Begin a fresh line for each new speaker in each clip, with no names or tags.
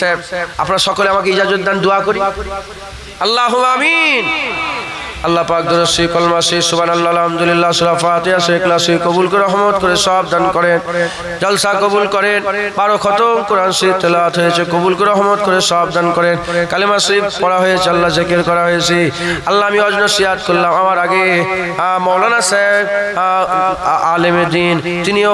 সাহেব আপনারা সকলে আমাকে ইজাজত দান, দোয়া করি। আল্লাহুম্মা আমিন। আল্লাহ পাক দরুদ শরীফ কলমা শরীফ সুবহানাল্লাহ আলহামদুলিল্লাহ সূরা ফাতিহা শরীফ ইখলাস শরীফ কবুল করে রহমত করে সওয়াব দান করেন, জলসা কবুল করেন, 12 খতম কোরআন শরীফ তেলাওয়াত হয়েছে কবুল করে রহমত করে সওয়াব দান করেন, কালেমা শরীফ পড়া হয়েছে, আল্লাহ জিকির করা হয়েছে। আল্লাহ আমি ওয়াজ নসিহত করলাম, আমার আগে মাওলানা সাহেব আলেমে দ্বীন তিনিও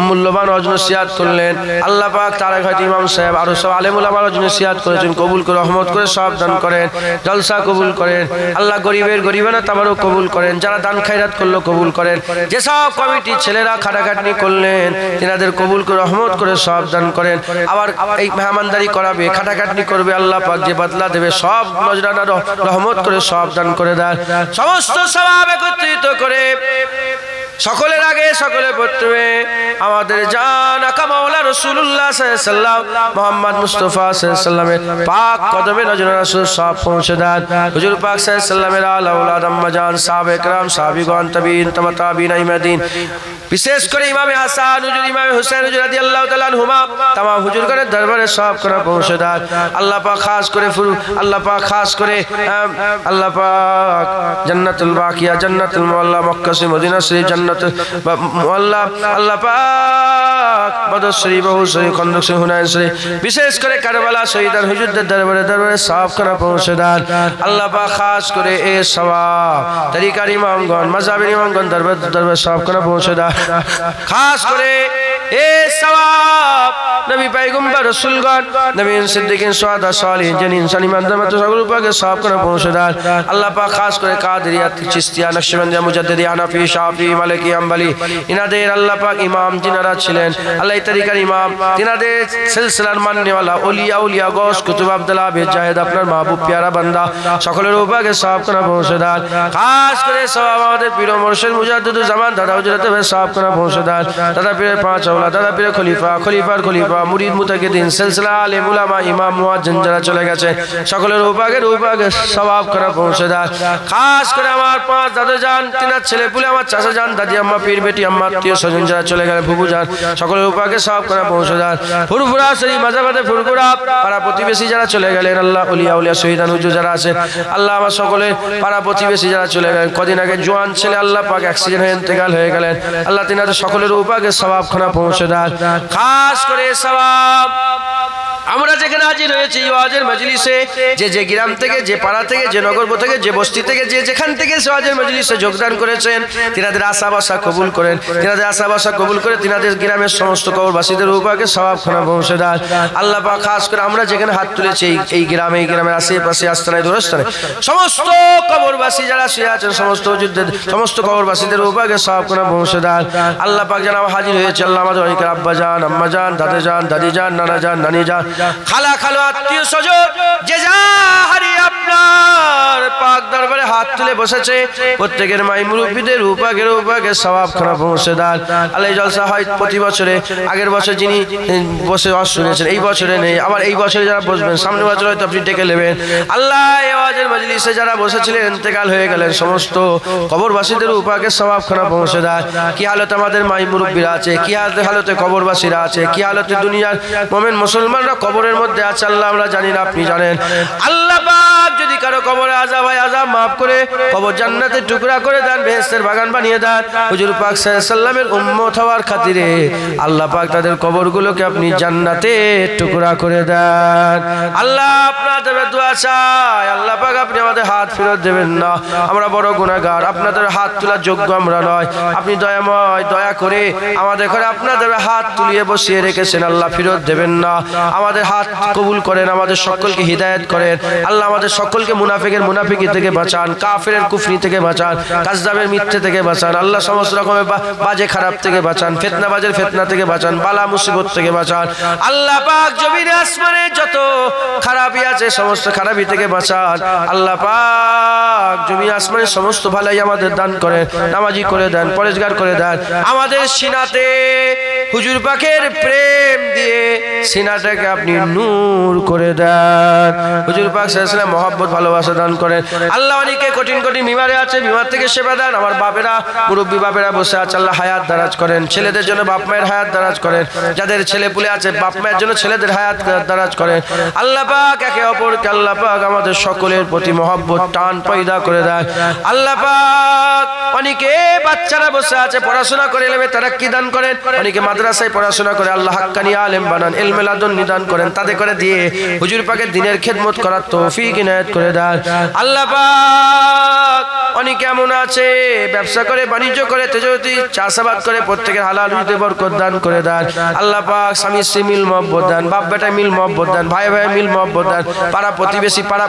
মূল্যবান ওয়াজ নসিহত করলেন। আল্লাহ পাক তারেক হযরত ইমাম সাহেব আরো সব আলেম উলামা ওয়াজ নসিহত করেছেন, কবুল করে রহমত করে সওয়াব দান করেন, জলসা কবুল করেন। আল্লাহ গরিবের গরিবানা তাবারও কবুল করেন, যারা দান খায়রাত করলো কবুল করেন, যেসব কমিটি ছেলেরা খাটাখাটনি করলেন তিনাদের কবুল করে রহমত করে সওয়াব দান করেন। আবার এই মেহমানদারি করাবে, খাটাখাটনি করবে, আল্লাহ পাক যে বদলা দেবে সব নজরানা রহমত করে সওয়াব দান করে দেন। সমস্ত সওয়াব একত্রিত করে সকলের আগে সকলের প্রথমে আমাদের জান আকা মাওলা রাসূলুল্লাহ সাল্লাল্লাহু আলাইহি ওয়াসাল্লাম মুহাম্মদ মুস্তাফা সাল্লাল্লাহু আলাইহি ওয়াসাল্লামের পাক কদমে নজর রাসূল সব পৌঁছে দেন। হুজুর পাক সাল্লাল্লাহু আলাইহি ওয়াসাল্লামের আলা আওলাদ আম্মা জান সাহাবায়ে কেরাম সাহাবীগণ তাবিঈন তাবিঈন ইমাদিন, বিশেষ করে ইমামে হাসান হুজুর ইমামে হুসাইন হুজুর রাদিয়াল্লাহু তাআলা আনহুমা तमाम হুজুরগণের দরবারে সব করে পৌঁছে দেন। আল্লাহ পাক খাস করে আল্লাহ পাক জান্নাতুল বাকিয়া জান্নাতুল মুআল্লা মক্কা শরীফ মদিনা শরীফ জান্নাতুল মুআল্লা আল্লাহ পাক বদর শরীফ বহু শরীফ খন্দক শরীফ হুনাইন শরীফ, বিশেষ করে কারবালা শহীদান হুজুরদের দরবারে সব করে পৌঁছে দেন। আল্লাহ পাক খাস করে এই সওয়াব তরিকার ইমামগণ মাযহাবের ইমামগণ দরবারে সব করে পৌঁছে দেন। খাস করে এই সওয়াব নবী পয়গম্বর রাসূলগণ নবীন সিদ্দিকিন শুহাদা সালিহিন যিনি ইনসানি মাধ্যমে সকল উপাকে সব করে পৌঁছে দেন। আল্লাহ পাক খাস করে কাদেরিয়া চিশতিয়া নকশবন্দিয়া মুজাদ্দিদি হানাফি শাফি মালিকি হাম্বলি ইনাদের আল্লাহ পাক ইমাম যিনারা ছিলেন, আল্লাহ এই তরিকার ইমাম তিনাদের সিলসিলার মাননেওয়ালা ওলিয়া গৌস কুতুব আব্দুল্লাহ আবিদ জাহেদ আপনার মাহবুব প্যারা বান্দা সকলের উপাকে সব করে পৌঁছে দেন। খাস করে সওয়াব আমাদের পীর মুর্শিদ মুজাদ্দিদুল জামান দাদা হুজুরতে সব করে পৌঁছে দেন। দাদা পীরের পাঁচ আওলাদ, দাদা পীরের খলিফার খলিফা মুরিদ মুতাকিদিন সিলসিলা আলেম উলামা ইমাম মুয়াজ্জিন যারা চলে গেছে সকলের উপাকে সওয়াব করে পৌঁছে দেন। খাস করে আমার পাঁচ দাদা জান তিনার ছেলে পুলে আমার চাচা জান দাদি আম্মা পীর বেটি আম্মা আত্মীয় স্বজন যারা চলে গেলে ফুফু জান সকলের উপাকে সওয়াব করে পৌঁছে দেন। ফুরফুরা শরীফ মাজাবাদে ফুরফুরা পাড়া প্রতিবেশী যারা চলে গেলেন, আল্লাহ উলিয়া শহীদান হুজুর যারা আছে আল্লাহ আমার সকলের পাড়া প্রতিবেশী যারা চলে গেলেন, কদিন আগে জোয়ান ছেলে আল্লাহ পাক অ্যাক্সিডেন্ট হয়ে ইন্তেকাল হয়ে গেলেন, আল্লাহ তিনাদের সকলের উপাকে সওয়াব খানা পৌঁছে দেন। খাস করে সওয়াব আমরা যেখানে হাজির হয়েছি ওয়াজের মজলিসে, যে গ্রাম থেকে যে পাড়া থেকে যে নগর থেকে যে বস্তি থেকে যে যেখান থেকে ওয়াজের মজলিসে যোগদান করেছেন তিনাদের আশা বাসা কবুল করেন, তিনাদের আশা বাসা কবুল করে তিনাদের গ্রামের সমস্ত কবরবাসীদের উপাকে সওয়াব খানা পৌঁছে দেন। আল্লাহ পাক খাস করে আমরা যেখানে হাত তুলেছি এই গ্রামের আশেপাশে আস্তানায় দূরস্থানে সমস্ত কবরবাসী যারা শুয়ে আছেন সমস্ত যুদ্ধের সমস্ত কবরবাসীদের উপাকে সওয়াব খানা পৌঁছে দেন। আল্লাহ পাক যেন হাজির হয়েছে আল্লাহ আমাদের অনেকের আব্বা জান আম্মা জান দাদা জান দাদি জান নানা জান নানি জান খালা খালো আত্মীয় স্বজন যে যা হারি আপনার পাক দরবারে হাত তুলে বসেছে প্রত্যেকের মাই মুরব্বিদের উপাকে সওয়াব খানা পৌঁছে দেন। আল্লাহ জলসা হয় প্রতি বছরে, আগের বছর যিনি বসে ওয়াজ শুনেছেন এই বছরে নেই, আবার এই বছরে যারা বসবেন সামনের বছর হয়তো আপনি ডেকে নেবেন। আল্লাহ এই ওয়াজের মজলিসে যারা বসেছিলেন ইন্তেকাল হয়ে গেলেন সমস্ত কবরবাসীদের উপাকে সওয়াব খানা পৌঁছে দেন। কি হালতে আমাদের মাই মুরব্বিরা আছে, কি হালতে কবরবাসীরা আছে, কি হালতে দুনিয়ার মুমিন মুসলমানরা কবরের মধ্যে আছে আল্লাহ আমরা জানি না, আপনি জানেন। আল্লাহ পাক যদি কারো কবরে আযাব হয় আযাব মাফ করে কবর জান্নাতের টুকরা করে দেন, বেহেশতের বাগান বানিয়ে দেন। হুজুর পাক সাল্লাল্লাহু আলাইহি ওয়াসাল্লামের উম্মত হওয়ার খাতিরে আল্লাহ পাক তাদের কবরগুলোকে আপনি জান্নাতের টুকরা করে দেন। আল্লাহ আপনাদের দোয়া চাই আল্লাহ পাক আপনি আমাদের হাত ফেরত দেবেন না, আমরা বড় গুনাহগার, আপনাদের হাত তোলার যোগ্য আমরা নয়, আপনি দয়াময় দয়া করে আমাদের ঘরে আপনাদের হাত তুলিয়ে বসিয়ে রেখেছেন আল্লাহ ফেরত দেবেন না। আমাদের হাত কবুল করেন, আমাদের সকলকে হিদায়াত করেন আল্লাহ, আমাদের সকলকে মুনাফিকের মুনাফিকি থেকে বাঁচান, কাফেরের কুফরি থেকে বাঁচান, কাযযাবের মিথ্যে থেকে বাঁচান আল্লাহ, সমস্ত রকমের বাজে খারাপ থেকে বাঁচান, ফিতনাবাজের ফিতনা থেকে বাঁচান, বালা মুসিবত থেকে বাঁচান আল্লাহ পাক। জমিনে আসমানে যত খারাপি আছে সমস্ত খারাপি থেকে বাঁচান আল্লাহ পাক। জমিনে আসমানে সমস্ত ভালাই আমাদের দান করেন, নামাজি করে দেন, পরেজগার করে দেন। আমাদের সিনাতে হুজুর পাকের প্রেম দিয়ে সিনাটাকে আপনি নূর করে দেন। হুজুর পাক সাল্লাল্লাহু আলাইহি ওয়াসাল্লাম মহব্বত ভালোবাসা দান করেন। আল্লাহ অনেকে কঠিন কঠিন বিমারে আছে, বিমার থেকে সেবা দেন। আমার বাপেরা মুরব্বী বাপেরা বসে আছে, আল্লাহ হায়াত দারাজ করেন। ছেলেদের জন্য বাপ মায়ের হায়াত দারাজ করেন। যাদের ছেলে পুলে আছে বাপ মায়ের জন্য ছেলেদের হায়াত দারাজ করেন। আল্লাহ পাক একে অপরকে আল্লাহ পাক আমাদের সকলের প্রতি মহব্বত টান পয়দা করে দেয়। আল্লাহ পাক অনেকে বাচ্চারা বসে আছে পড়াশোনা করে এলেমে তারাক্কি দান করেন। অনেকে মাদ্রাসায় পড়াশোনা করে আল্লাহ হাক্কানি আলেম বানান, ইলমে লাদুন নিদান করেন। তাদের করে দিয়ে হুজুর পাকের দ্বীনের খেদমত করার তৌফিক ইনায়েত করে দেন। আল্লাহ পাক অনেকে এমন আছে ব্যবসা করে বাণিজ্য করে তেজতি চাষাবাদ করে প্রত্যেকের হালাল রুজিতে বরকত দান করে দেন। আল্লাহ পাক স্বামী স্ত্রী মিল মহব্বত দেন, বাপ বেটা মিল মহব্বত দেন, ভাই ভাই মিল মহব্বত দেন, পাড়া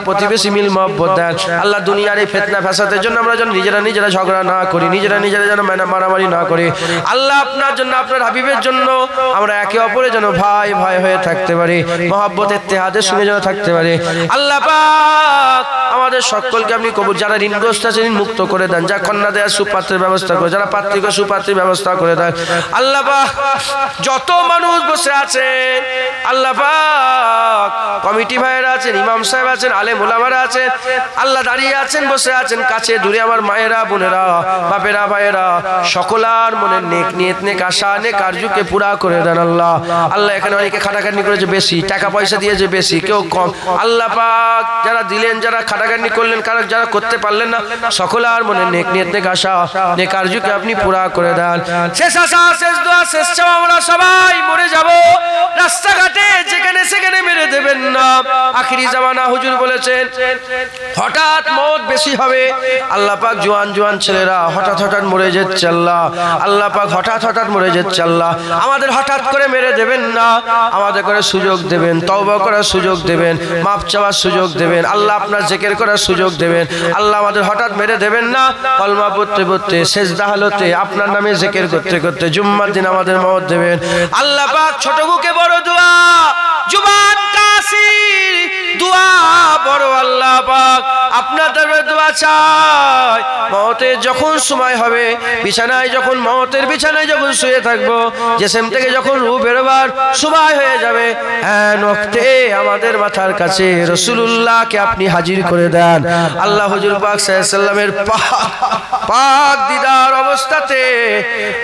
প্রতিবেশী মিল মহব্বত দেন। আল্লাহ দুনিয়ার এই ফিতনা ফাসাদের জন্য আমরা যেন নিজেরা ঝগড়া না করি, নিজেরা যেন মারামারি না করি। আল্লাহ আপনার জন্য আপনার হাবিবের জন্য আমরা একে অপরে যেন ভাই ভাই হয়ে থাকতে পারি, মহব্বত ইত্তেহাদের সঙ্গে যেন থাকতে পারি। আল্লাহ পাক আমাদের সকলকে আপনি কবুল, যারা ঋণগ্রস্ত আছে ঋণ মুক্ত করে দেন, যা কন্যা দেওয়ার সুপাত্রের ব্যবস্থা করে, যারা পাত্রীকে সুপাত্রের ব্যবস্থা করে দেন। আল্লাহ পাক যত মানুষ বসে আছে আল্লাহ পাক কমিটি ভাইয়েরা আছেন, ইমাম সাহেব আছেন, আলেম ওলামারা আছেন, আল্লাহ দাঁড়িয়ে আছেন বসে আছেন, কাছে দূরে আমার মায়েরা বোনেরা বাপেরা ভাইয়েরা সকলার মনের নেক নিয়ত নেক আশা নেক আরজুকে পুরা করে দেন। আল্লাহ আল্লাহ এখানে অনেকে খাটাখাটনি করেছে বেশি, টাকা পয়সা দিয়েছে বেশি, কেউ কম। আল্লাহ পাক যারা দিলেন, যারা খাটাখাটনি করলেন, যারা করতে পারলেন না, সকলার মনের নেক নিয়ত নেক আশা নেক আরজুকে আপনি পুরা করে দেন। শেষ আশা শেষ দোয়া শেষ চাওয়া, আমরা সবাই মরে যাব, রাস্তাঘাটে যেখানে সেখানে মেরে দেবেন না। আখিরি জামানা হুজুর বলেছেন হঠাৎ মত বেশি হবে। আল্লাহ পাক জোয়ান ছেলেরা হঠাৎ মরে যাচ্ছে। আল্লাহ পাক হঠাৎ মরে যাচ্ছে। আল্লাহ আমাদের হঠাৎ করে মেরে দেবেন না, আমাদের করে সুযোগ দেবেন, তওবা করার সুযোগ দেবেন, মাফ চাওয়ার সুযোগ দেবেন, আল্লাহ আপনার জিকির করার সুযোগ দেবেন। আল্লাহ আমাদের হঠাৎ মেরে দেবেন না, কলমা পড়তে সেজদা হালতে আপনার নামে জিকির করতে জুম্মার দিন আমাদের মওত দেবেন। আল্লাহ পাক ছোট বুকে বড় দোয়া, জুবান কাসির দোয়া বড়। আল্লাহ পাক আপনার দরবারে দোয়া চাই, মওতের যখন সময় হবে, মওতের বিছানায় যখন শুয়ে থাকবো, জিসম থেকে যখন রূহ বেরোবার সময় হয়ে যাবে, হ্যাঁ ওয়াক্তে আমাদের মাথার কাছে রাসূলুল্লাহকে আপনি হাজির করে দেন। আল্লাহ হুজুর পাক সাল্লাল্লাহু আলাইহি ওয়াসাল্লামের পাক দিদার অবস্থাতে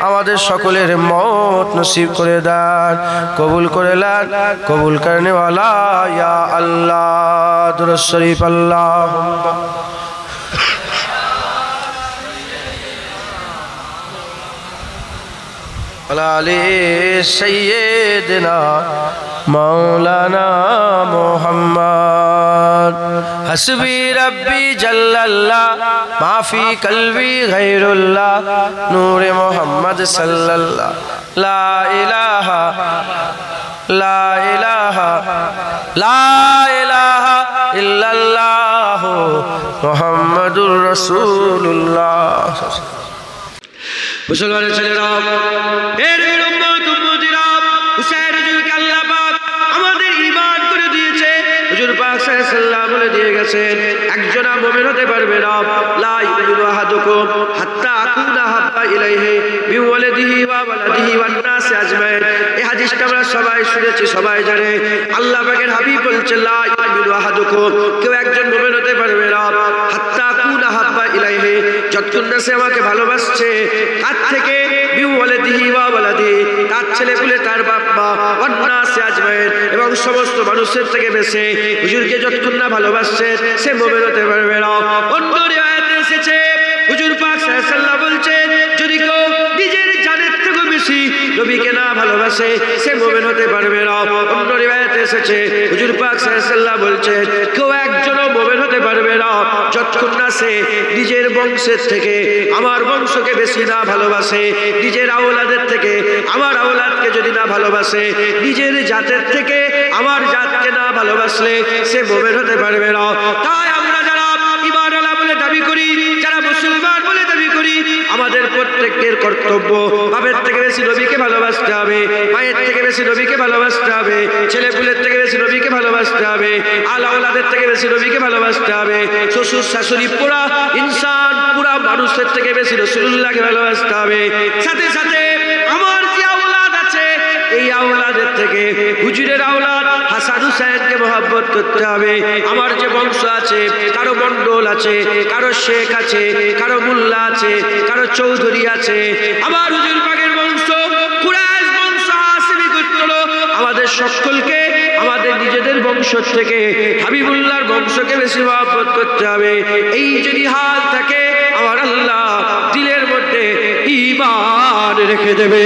আমাদের সকলের মওত নসিব করে দেন, কবুল করে নেন, কবুল করনে ওয়ালা ইয়া আল্লাহ। দুরূদ শরীফ আল্লাহুম্মা আলি সাইয়্যিদিনা মাওলানা মুহাম্মদ। হাসবি রব্বি জাল্লাল্লাহ মাফি কলবি গায়রুল্লাহ, নূরে মুহাম্মদ সাল্লাল্লাহ। লা ইলাহা ইল্লাল্লাহ মুহাম্মাদুর রাসূলুল্লাহ। মুসলমানের ছেলেরা, এর উম্মত উম্মতিরা, হুসাইন হুজুরকে আল্লাহ পাক আমাদের ঈমান করে দিয়েছে। হুজুর পাক সাল্লাল্লাহু আলাইহি ওয়াসাল্লাম বলে দিয়ে গেছেন একজন মুমিন হতে পারবে না, লা ইউমিনু আহাদুকুম হাত্তা আকুনা হাব্বা ইলাইহি বিওয়ালিদিহি ওয়া ওয়ালাদিহি ওয়ান নাসি আজমাইন। এই হাদিসটা আমরা সবাই শুনেছি, সবাই জানে। আল্লাহ পাকের হাবিব বলছেন লা ইউমিনু আহাদুকুম, কেউ একজন মুমিন হতে পারবে না হাত্তা আকুনা হাব্বা ইলাইহি, যতক্ষণ না সে আমাকে ভালোবাসছে। কার থেকে? বিওয়ালিদিহি ওয়া ওয়ালাদিহি, তার ছেলেপুলে, তার বাপ মা, ওয়ান নাসি আজমাইন, এবং সমস্ত মানুষের থেকে বেশি। হুজুরকে যতক্ষণ না ভালোবাসছে সে মুমিন হতে পারবে না। অন্য রিওয়ায়াতে এসেছে হুজুর পাক সাল্লাল্লাহু আলাইহি ওয়াসাল্লাম বলছেন যদি কেউ নিজের জানের থেকে বেশি নবীকে না ভালোবাসে সে মুমিন হতে পারবে না। অন্য রিওয়ায়াতে এসেছে হুজুর পাক সাল্লাল্লাহু আলাইহি ওয়াসাল্লাম বলছেন কেউ একজনও মুমিন হতে পারবে না যতক্ষণ না সে নিজের বংশের থেকে আমার বংশকে বেশি না ভালোবাসে, নিজের আওলাদের থেকে আমার আওলাদকে যদি না ভালোবাসে, নিজের জাতের থেকে আমার জাতকে না ভালোবাসলে সে মুমিন হতে পারবে না। তাই আমরা যারা ঈমানওয়ালা বলে দাবি করি, যারা মুসলমান বলে দাবি করি, আমাদের প্রত্যেকের কর্তব্য বাপের থেকে বেশি নবীকে ভালোবাসতে হবে, মায়ের থেকে বেশি নবীকে ভালোবাসতে হবে, ছেলেপুলের থেকে বেশি নবীকে ভালোবাসতে হবে, আওলাদের থেকে বেশি নবীকে ভালোবাসতে হবে, শ্বশুর শাশুড়ি পুরা ইনসান পুরা মানুষের থেকে বেশি রাসূলুল্লাহকে ভালোবাসতে হবে। সাথে সাথে আমার যে আওলাদ আছে এই আওলাদের থেকে হুজুরের আওলাদ হাসান হুসাইনকে মহব্বত করতে হবে। আমার যে বংশ আছে, কারো মন্ডল আছে, কারো শেখ আছে, কারো মোল্লা আছে, কারো চৌধুরী আছে, আমার হুজুর পাকের বংশ কুরাইশ বংশ হাসিমি গোত্র, আমাদের সকলকে আমাদের নিজেদের বংশ থেকে হাবিবুল্লাহর বংশকে বেশি মহব্বত করতে হবে। এই যদি হাল থাকে আমার আল্লাহ দিলের মধ্যে ঈমান রেখে দেবে।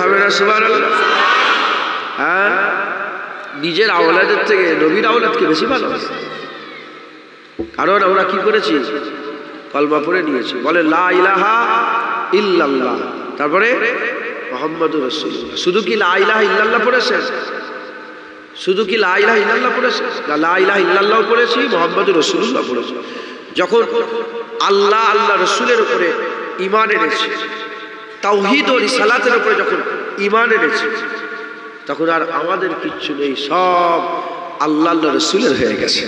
হবে না সুবহানাল্লাহ? হ্যাঁ, নিজের আওলাদের থেকে নবীর আওলাদকে বেশি ভালোবাসে। কারণ আমরা কি করেছি? কলমা পড়ে নিয়েছি। বলে লা ইলাহা ইল্লাল্লাহ, তারপরে মুহাম্মাদুর রাসূলুল্লাহ। শুধু কি লা ইলাহা ইল্লাল্লাহ পড়েছেন? শুধু কি লা ইলাহা ইল্লাল্লাহ পড়েছেন? লা ইলাহা ইল্লাল্লাহ পড়েছি, মুহাম্মাদুর রাসূলুল্লাহ পড়েছি। যখন আল্লাহ আল্লাহ রসুলের উপরে ঈমান এনেছে, তাওহীদ ও রিসালাতের উপরে যখন ঈমান এনেছে, তখন আর আমাদের কিচ্ছু নেই, সব আল্লাহ আল্লাহ রসুলের হয়ে গেছে।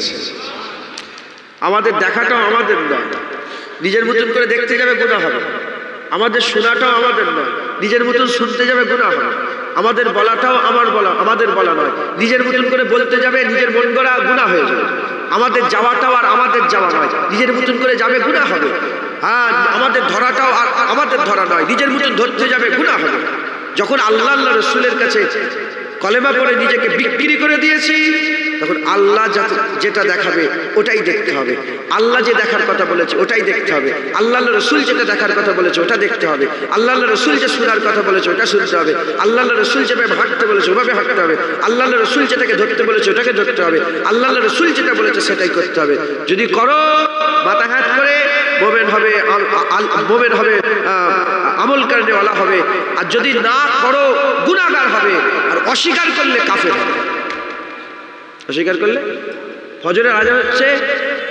আমাদের দেখাটাও আমাদের নয়, নিজের মতন করে দেখতে যাবে গুনাহ হবে। আমাদের শোনাটাও আমাদের নয়, নিজের মতন শুনতে যাবে গুনাহ হবে। আমাদের বলাটাও আমাদের বলা নয়, নিজের মতন করে বলতে যাবে, নিজের মন গড়া গুনাহ হয়ে যাবে। আমাদের যাওয়াটাও আর আমাদের যাওয়া নয়, নিজের মতন করে যাবে গুনাহ হবে। হ্যাঁ, আমাদের ধরাটাও আর আমাদের ধরা নয়, নিজের মতন ধরতে যাবে গুনাহ হবে। যখন আল্লাহ আল্লাহ রসুলের কাছে কলেমা পড়ে নিজেকে বিক্রি করে দিয়েছি, তখন আল্লাহ যেটা দেখাবে ওটাই দেখতে হবে। আল্লাহ যে দেখার কথা বলেছে ওটাই দেখতে হবে। আল্লাহ রসুল যেটা দেখার কথা বলেছে ওটা দেখতে হবে। আল্লাহ রসুল যে শোনার কথা বলেছে ওটা শুনতে হবে। আল্লাহ রসুল যেভাবে হাঁটতে বলেছে ওভাবে হাঁটতে হবে। আল্লাহ রসুল যেটাকে ধরতে বলেছে ওটাকে ধরতে হবে। আল্লাহ রসুল যেটা বলেছে সেটাই করতে হবে। যদি করো মাথা হাত করে মোমেন হবে, আমল করনেওয়ালা হবে। আর যদি না করো গুনাহগার হবে। আর অস্বীকার করলে কাফের হবে। অস্বীকার করলে ফজরের আজান হচ্ছে,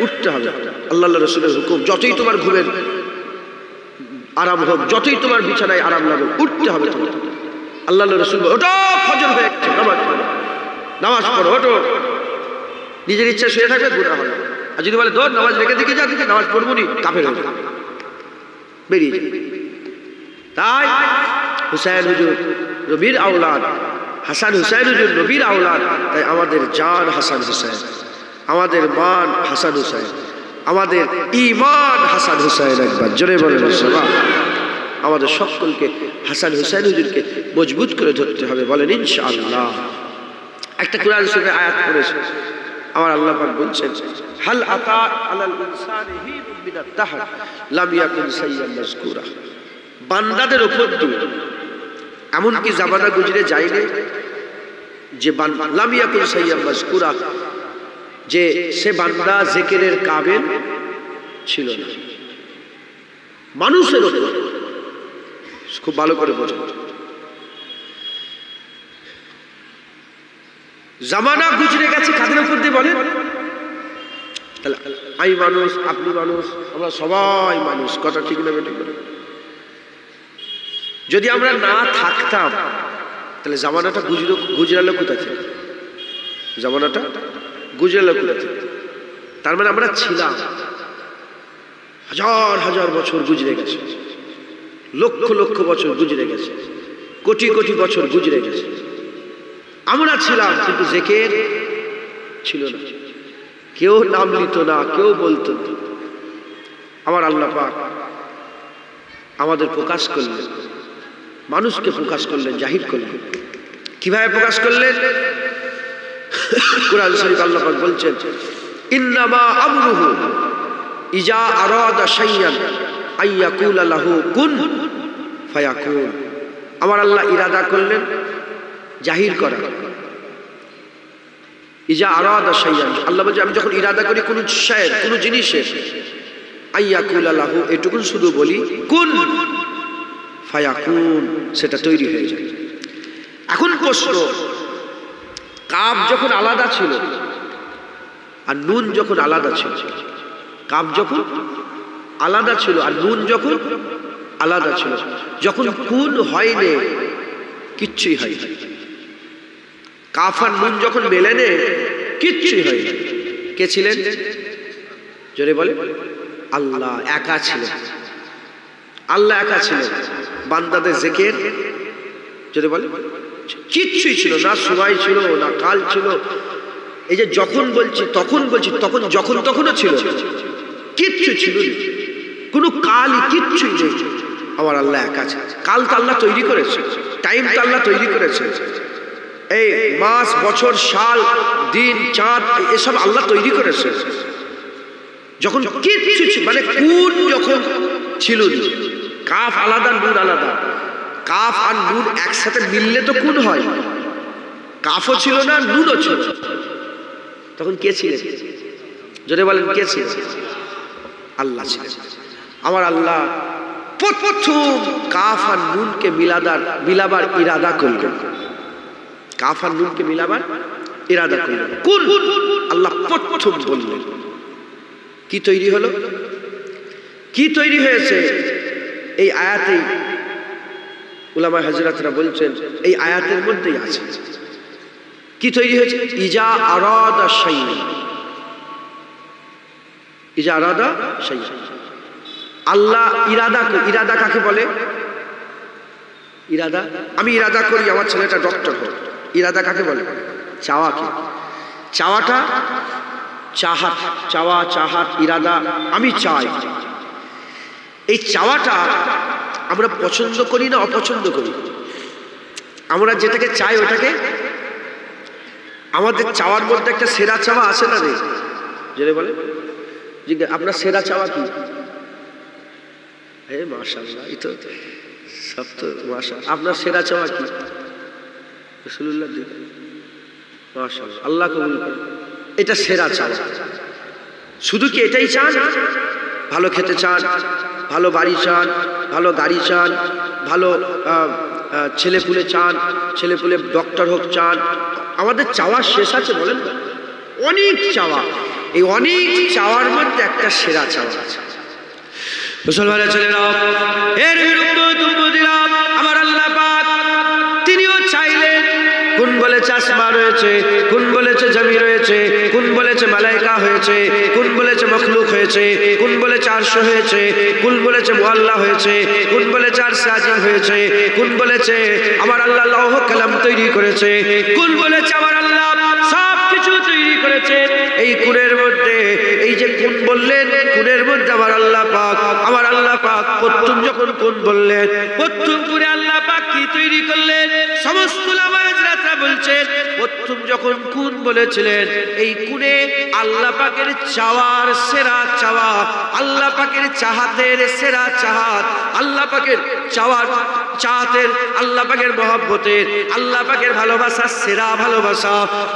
উঠতে হবে। আল্লাহ রসুলের হুকুম, যতই তোমার ঘুমের আরাম হোক, যতই তোমার বিছানায় আরাম লাগুক, উঠতে হবে তোমার। আল্লাহ রসুল ওটো, ফজর হয়ে গেছে, নামাজ পড়ো, ওটো। নিজের ইচ্ছা শুয়ে থাকবে, গুনাহ হবে। আর যদি বলে দৌড় নামাজ রেখে দিকে যা, দিকে নামাজ পড়বো নি, কাফের হবে, বেরিয়ে যাবে। তাই হুসাইন হুজুর নবীর আওলাদ, হাসান হুসাইন হুজুর নবীর আওলাদ। তাই আমাদের জান হাসান হুসাইন, আমাদের মান হাসান হুসাইন, আমাদের ঈমান হাসান হুসাইন। একবার জোরে বলেন সুবহানাল্লাহ। আমাদের সকলকে হাসান হুসাইন হুজুরকে মজবুত করে ধরতে হবে, বলেন ইনশাআল্লাহ। একটা কোরআন শরীফের আয়াত পড়েছে, আমার আল্লাহ পাক বলছেন, হাল আতা আলাল ইনসানি হিনুন মিনাত দাহর লাম ইয়াকুন সাইয়্যান মাযকুরা। বান্দাদের উপর দিয়ে এমনকি জামানা গুজরে যায়নি যে লাম ইয়াকুন সাইয়্যান মাযকুরা, যে সে বান্দা জিকিরের কাবিল ছিল না। মানুষের উপর, খুব ভালো করে বোঝেন, জামানা গুজরে গেছে কাদের উপর দিয়ে বলেন? আমি মানুষ, আপনি মানুষ, আমরা সবাই মানুষ, কথা ঠিক না বেঠিক? যদি আমরা না থাকতাম তাহলে জামানাটা গুজরালো কোথা থেকে? জামানাটা গুজরালো কোথা থেকে? তার মানে আমরা ছিলাম। হাজার হাজার বছর গুজরে গেছে, লক্ষ লক্ষ বছর গুজরে গেছে, কোটি কোটি বছর গুজরে গেছে। আমরা ছিলাম, কিন্তু জিকির ছিল না, কেউ নাম নিত না, কেউ বলতো না। আমার আল্লাহ পাক আমাদের প্রকাশ করলেন, মানুষকে প্রকাশ করলেন, জাহির করলেন। কিভাবে প্রকাশ করলেন? কুরআন শরীফ আল্লাহ পাক বলছেন, ইন্নামা আমরুহু ইজা আরাদা শাইয়ান আইয়াকুলা লাহু কুন ফায়াকুন। আমার আল্লাহ ইরাদা করলেন জাহির করা। ইজা আরাদা শাইয়ান, আল্লাহ বলছে আমি যখন ইরাদা করি কোন শায়ের, কোন জিনিসের, আইয়াকুলা লাহু এটুকুন শুধু বলি, কুন ফায়াকুন, সেটা তৈরি হয়ে যায়। এখন প্রশ্ন, কাব যখন আলাদা ছিল আর নুন যখন আলাদা ছিল, কাব যখন আলাদা ছিল আর নুন যখন আলাদা ছিল, যখন কুন হয়নি কিচ্ছুই হয়নি। কাফ আর নুন যখন মেলেনে কিচ্ছুই হয়নি। কে ছিলেন? জোরে বলে, আল্লাহ একা ছিলেন। আল্লাহ একা ছিলেন, বান্দাদের জিকির যদি বলে কিচ্ছুই ছিল না, সময় ছিল না, কাল ছিল। এই যে যখন বলছি তখন বলছি, তখন যখন তখনও ছিল, কিচ্ছু ছিল না, কোনো কালই কিচ্ছুই নেই। আমার আল্লাহ এক আছে। কাল তো আল্লাহ তৈরি করেছে, টাইম তো আল্লাহ তৈরি করেছে, এই মাস বছর সাল দিন চাঁদ এসব আল্লাহ তৈরি করেছে। যখন কিচ্ছু মানে কোন যখন ছিল, কাফ আলাদা নুন আলাদা, কাফ আর নুন একসাথে মিললে তো কোন হয়। কাফও ছিল না, নুনও ছিল। তখন কে ছিলেন? যদি বলেন কে ছিলেন? আল্লাহ ছিলেন। আমার আল্লাহ প্রথম কাফ আর নুনকে মিলাবার ইরাদা করলেন। কাফ আর নুনকে মিলাবার ইরাদা করলেন। কোন আল্লাহ প্রথম বললেন। কি তৈরি হলো? কি তৈরি হয়েছে? এই আয়াতেই উলামা হযরতরা বলছেন, এই আয়াতের মধ্যেই আছে। কি তৈরি হয়েছে? ইজা আরাদা শাইআন, ইজা আরাদা শাইআন। আল্লাহ ইরাদা কাকে বলে? ইরাদা, আমি ইরাদা করি আমার ছেলেটা ডক্টর হোক, ইরাদা কাকে বলে? চাওয়াকে। চাওয়াটা চাহাত, চাওয়া চাহাত ইরাদা, আমি চাই। এই চাওয়াটা আমরা পছন্দ করি না অপছন্দ করি? আমরা যেটাকে চাই ওটাকে, আমাদের চাওয়ার মধ্যে একটা সেরা চাওয়া আছে না নেই? যেটা বলে আপনার সেরা চাওয়া কি? হে মাশাআল্লাহ, এই তো সব তো মাশাআল্লাহ। আপনার সেরা চাওয়া কি? রাসূলুল্লাহ দিকে মাশাআল্লাহ, আল্লাহ কবুল করুন। এটা সেরা চাওয়া। শুধু কি এটাই চান? ভালো খেতে চান, ভালো বাড়ি চান, ভালো গাড়ি চান, ভালো ছেলেপুলে চান, ছেলেপুলে ডক্টর হোক চান। আমাদের চাওয়া শেষ আছে বলেন না? অনেক চাওয়া। এই অনেক চাওয়ার মধ্যে একটা সেরা চাওয়া আছে। মুসলমানের ছেলেরা, এর বিরুদ্ধে আমার আল্লাহ পাক তিনিও চাইলেন। কোন বলেছে আসমান রয়েছে, কোন বলেছে জমি রয়েছে, কোন বলেছে মালাইকা হয়েছে, কোন বলেছে মখলুক হয়েছে, কোন বলেছে আরশ হয়েছে, কোন বলেছে মুআল্লা হয়েছে, কোন বলেছে আরশ আজিম হয়েছে, কোন বলেছে আমার আল্লাহ লৌহ কলম তৈরি করেছে, কোন বলেছে আমার আল্লাহ সব কিছু তৈরি করেছে। এই কোণের মধ্যে, এই যে কোন বললেন, কোণের মধ্যে আমার আল্লাহ পাক প্রথম যখন কোন বললেন, প্রথম করে আল্লাহ পাক কি তৈরি করলেন? সমস্ত উলামায়ে বলছেন প্রথম যখন কোন বলেছিলেন, এই কোণে আল্লাহ পাকের চাওয়ার সেরা চাওয়া, আল্লাহ পাকের চাহাতের সেরা চাহাত, আল্লাহ পাকের চাওয়ার চাহাতের, আল্লাহ পাকের মহব্বতের, আল্লাহ পাকের ভালোবাসার সেরা ভালোবাসা।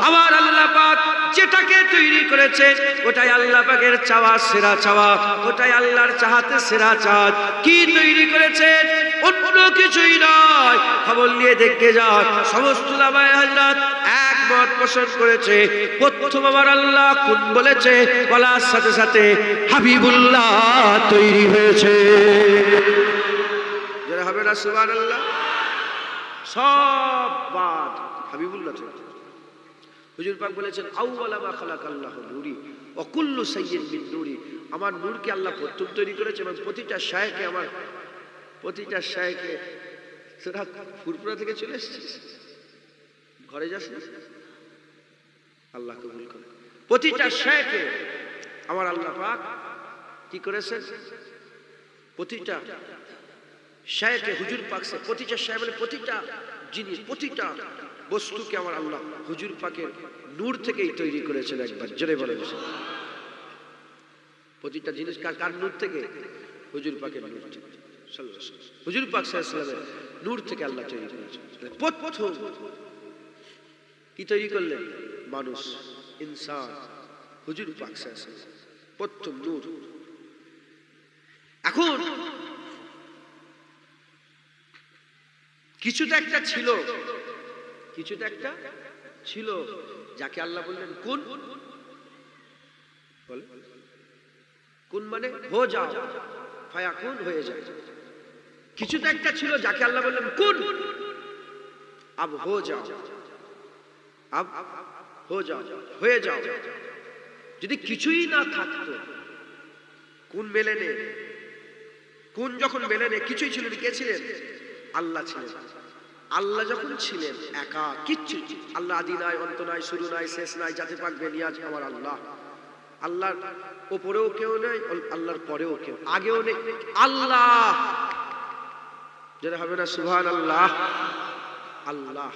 আমার আল্লাহ পাক যেটাকে তৈরি করেছে ওটাই আল্লাহ পাকের চাওয়া সেরা চাওয়া, ওটাই আল্লাহর চাহাতের সেরা চাহাত। কি তৈরি করেছেন? অন্য কিছুই নয়। খবর নিয়ে দেখে যান, সমস্ত উলামায়ে হযরত একমত পোষণ করেছে। প্রথম আমার আল্লাহ কোন বলেছে, বলার সাথে সাথে হাবিবুল্লাহ তৈরি হয়েছে। যারা হবে না সুবহানাল্লাহ, সব বাদ হাবিবুল্লাহ তৈরি। হুজুর পাক বলেছেন, আউওয়ালা মা খালাকাল্লাহু নূরি ওয়া কুল্লু শাইইন মিন নূরি। আমার নূরকে আল্লাহ প্রথম তৈরি করেছে এবং প্রতিটা শায়কে, আমার প্রতিটা শায়কে, সেটা ফুরফুরা থেকে চলে এসেছে, ঘরে যাস না, আল্লাহ কবুল করে। প্রতিটা শায়কে আমার আল্লাহ পাক কি করেছে? প্রতিটা শায়কে হুজুর পাক সে, প্রতিটা শায় মানে প্রতিটা জিনিস, প্রতিটা বস্তুকে আমার আল্লাহ হুজুর পাকের নূর থেকেই তৈরি করেছেন। একবার জোরে বলেন, প্রতিটা জিনিস কার নূর থেকে? হুজুর পাকের নূর থেকে। হুজুর পাক সাল্লাল্লাহু আলাইহি ওয়াসাল্লামের নূর থেকে আল্লাহ তৈরি করেছেন। প্রথম কি তৈরি করলেন? মানুষ, ইনসান, হুজুর পাক সাল্লাল্লাহু আলাইহি ওয়াসাল্লাম প্রথম নূর। এখন কিছুটা একটা ছিল, কিছুটা একটা ছিল যাকে আল্লাহ বললেন কোন। কোন মানে হো যাও, ফায়াকুন, হয়ে যায়। কিছুটা একটা ছিল যাকে আল্লাহ বললেন কোন, আব হো যাও, আব হো যাও, হয়ে যাও। যদি কিছুই না থাকতো, কোন মেলে নে, কোন যখন মেলে নে, কিছুই ছিল না, কে ছিলেন? আল্লাহ ছিলেন। আল্লাহ যখন ছিলেন একা, কিচ্ছু, আল্লাহ আদি নাই, অন্ত নাই, শুরু নাই, শেষ নাই, যাতে পাক বেনিয়াজ আমার আল্লাহ। আল্লাহর ওপরেও কেউ নেই, আল্লাহর পরেও কেউ, আগেও নেই, আল্লাহ। যেটা হবে না সুবহানাল্লাহ। আল্লাহ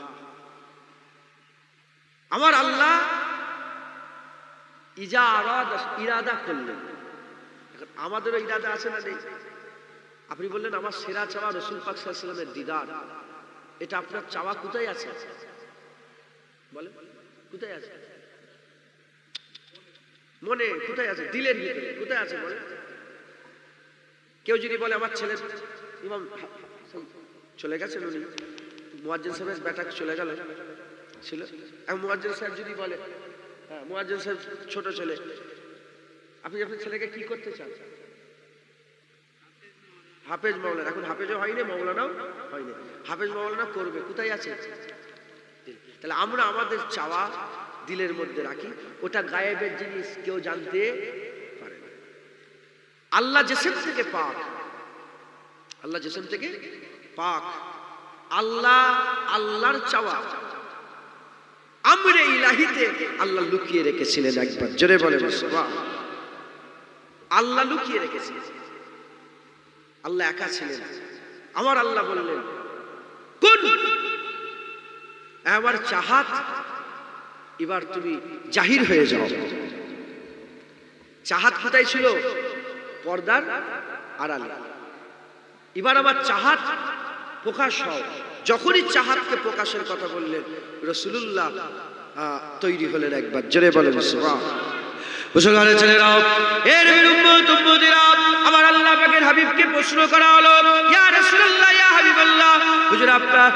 আমার আল্লাহ ইরাদা করলেন। আমাদেরও ইরাদা আছে না নেই? আপনি বললেন আমার সেরা চাওয়া রাসূল পাক সাল্লাল্লাহু আলাইহি ওয়াসাল্লামের দিদার, এটা আপনার চাওয়া কোথায় আছে? বলেন কোথায় আছে? মনে কোথায় আছে? দিলের ভিতরে কোথায় আছে? বলে কেউ যদি বলে আমার ছেলে ইমাম চলে গেছেন, উনি মুয়াজ্জিন সাহেবের বেটা চলে গেল ছিল, এবং মুয়াজ্জিন সাহেব যদি বলে হ্যাঁ মুয়াজ্জিন সাহেব ছোট ছেলে, আপনি আপনার ছেলেকে কি করতে চান? হাফেজ মাওলানা। এখন হাফেজও হয়নি, মাওলানাও হয়নি, হাফেজ মাওলানা করবে, কোথায় আছে? তাহলে আমরা আমাদের চাওয়া দিলের মধ্যে রাখি, ওটা গায়েবের জিনিস, কেউ জানতে পারে না। আল্লাহ জিসম থেকে পাক, আল্লাহ জিসম থেকে পাক। আল্লাহ, আল্লাহর চাওয়া আমরে ইলাহিতে আল্লাহ লুকিয়ে রেখেছিলেন। একবার জোরে বলেন সুবহান। আল্লাহ লুকিয়ে রেখেছিলেন, আল্লাহ একা ছিলেন। আমার আল্লাহ বললেন কুন, আমার চাহাত, এবার তুমি জাহির হয়ে যাও। চাহাত কোথায় ছিল? পর্দার আড়ালে। এবার আমার চাহাত প্রকাশ হও। যখনই চাহাতকে প্রকাশের কথা বললেন, রাসূলুল্লাহ তৈরি হলেন। একবার জোরে বলেন সুবহান। মুসলমানের ছেলেরাও, এর উম্মত উম্মতিরা, আমার আল্লাহ পাকের হাবিবকে প্রশ্ন করা হলো, ইয়া রাসূলুল্লাহ, ইয়া হাবিবাল্লাহ, হুজুর আপনার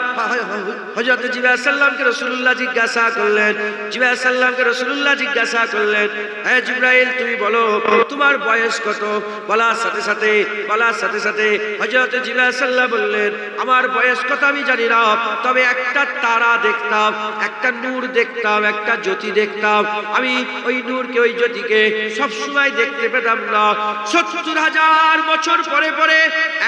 হযরত জিবরাইল আলাইহিস সালামকে রাসূলুল্লাহ জিজ্ঞাসা করলেন, জিবরাইল আলাইহিস সালামকে রাসূলুল্লাহ জিজ্ঞাসা করলেন, হে জিবরাইল তুমি বলো তোমার বয়স কত? বলার সাথে সাথে হযরত জিবরাইল আলাইহিস সালাম বললেন, আমার বয়স কত আমি জানি না, তবে একটা তারা দেখতাম, একটা নূর দেখতাম, একটা জ্যোতি দেখতাম। আমি ওই নূরকে, ওই জ্যোতিকে সব সময় দেখতে পেতাম না। ৭০,০০০ বছর পরে পরে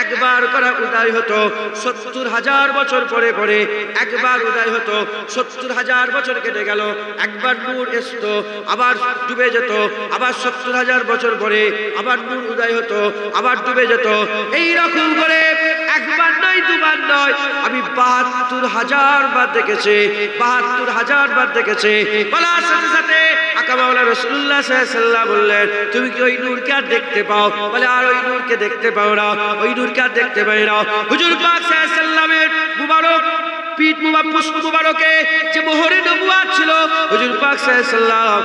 একবার করে উদয় হতো, ৭০,০০০ বছর পরে পরে একবার উদয় হতো। ৭০,০০০ বছর কেটে গেল, একবার নূর আসতো, আবার ডুবে যেত, আবার ৭০,০০০ বছর পরে আবার নূর উদয় হতো, আবার ডুবে যেত। এই রকম করে একবার নয়, দুবার নয়, আমি ৭২,০০০ বার দেখেছি, ৭২,০০০ বার দেখেছি। বলার সাথে সাথে আকা মাওলা রাসূলুল্লাহ সাল্লাল্লাহু আলাইহি ওয়াসাল্লাম বললেন, তুমি কি ওই নূরকে আর দেখতে পাও? বলে আর ওই নূরকে দেখতে পাও না, ওই নূরকে আর দেখতে পাই না। হুজুর পাক সাল্লাল্লাহু আলাইহি ওয়াসাল্লামের মুবারক পিঠ পুষ্প মুবারকে যে মোহরে নবুয়াত ছিল, হুজুর পাক সাল্লাল্লাহু আলাইহি ওয়াসাল্লাম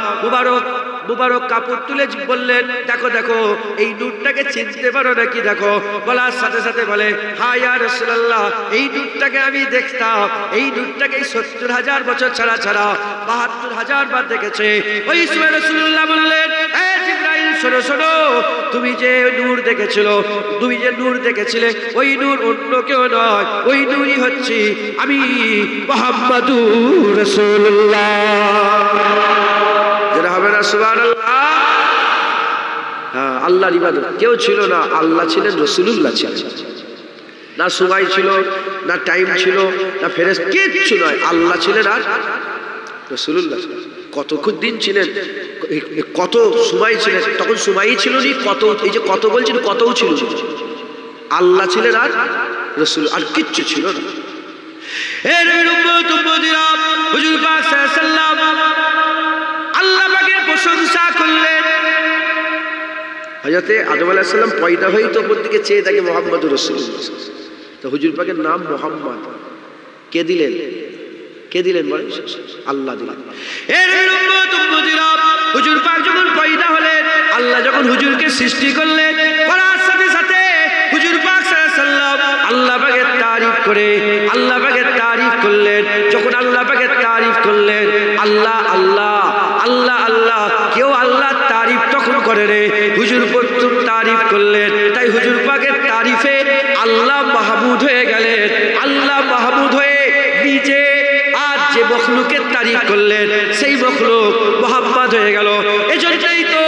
মুবারক কাপড় তুলে বললেন, দেখো দেখো এই নূরটাকে চিনতে পারো নাকি দেখো। বলার সাথে সাথে বলে, হ্যাঁ ইয়া রাসূলুল্লাহ, এই নূরটাকে আমি দেখতাম, এই নূরটাকে ৭০,০০০ বছর ছাড়া ৭২,০০০ বার দেখেছে। ওই সময় রাসূলুল্লাহ বললেন, এ জিবরাইল শোনো শোনো, তুমি যে নূর দেখেছিলে ওই নূর অন্য কেউ নয়, ওই নূরই হচ্ছে আমি মুহাম্মাদুর রাসূলুল্লাহ। যেটা হবে না সুবহানাল্লাহ। হ্যাঁ, আল্লাহর ইবাদত কেউ ছিল না, আল্লাহ ছিলেন, রাসূলুল্লাহ ছিলেন। না সময় ছিল, না টাইম ছিল, না ফেরেশতা, কিচ্ছু নয়, আল্লাহ ছিলেন আর রাসূলুল্লাহ ছিলেন। কতক্ষণ দিন ছিলেন, কত সময় ছিলেন, তখন সময়ই ছিল না, কত, এই যে কত বলছেন, কতও ছিল, আল্লাহ ছিলেন আর রাসূল, আর কিচ্ছু ছিল না। এর উম্মত উম্মতিরা, হুজুর পাক সাল্লাল্লাহু আলাইহি ওয়াসাল্লাম আল্লাহ পাকের প্রশংসা করলেন। হযরতে আদম আলাইহিস সালাম পয়দা হয়েই তো উপর দিকে চেয়ে দেখে মুহাম্মদুর রাসূলুল্লাহ, তো হুজুর পাকের নাম মুহাম্মদ কে দিলেন? কে দিলেন বলেন? আল্লাহ দিলেন। এর উম্মত উম্মতিরা, হুজুর পাক যখন পয়দা হলেন, আল্লাহ যখন হুজুরকে সৃষ্টি করলেন, করার সাথে সাথে হুজুর পাক সাল্লাল্লাহু আলাইহি ওয়াসাল্লাম আল্লাহ পাকের তারিফ করে, আল্লাহ পাকের তারিফ করলেন। যখন আল্লাহ পাকের তারিফ করলেন, আল্লাহ আল্লাহ আল্লাহ আল্লাহ, কেউ আল্লাহর তারিফ তখন করে রে, হুজুর প্রথম তারিফ করলেন। তাই হুজুর পাকের তারিফে আল্লাহ মাহমুদ হয়ে গেলেন। আল্লাহ মাহমুদ হয়ে নিজে আজ যে মখলুকের তারিফ করলেন, সেই মখলুক মুহাম্মদ হয়ে গেল। এজন্যই তো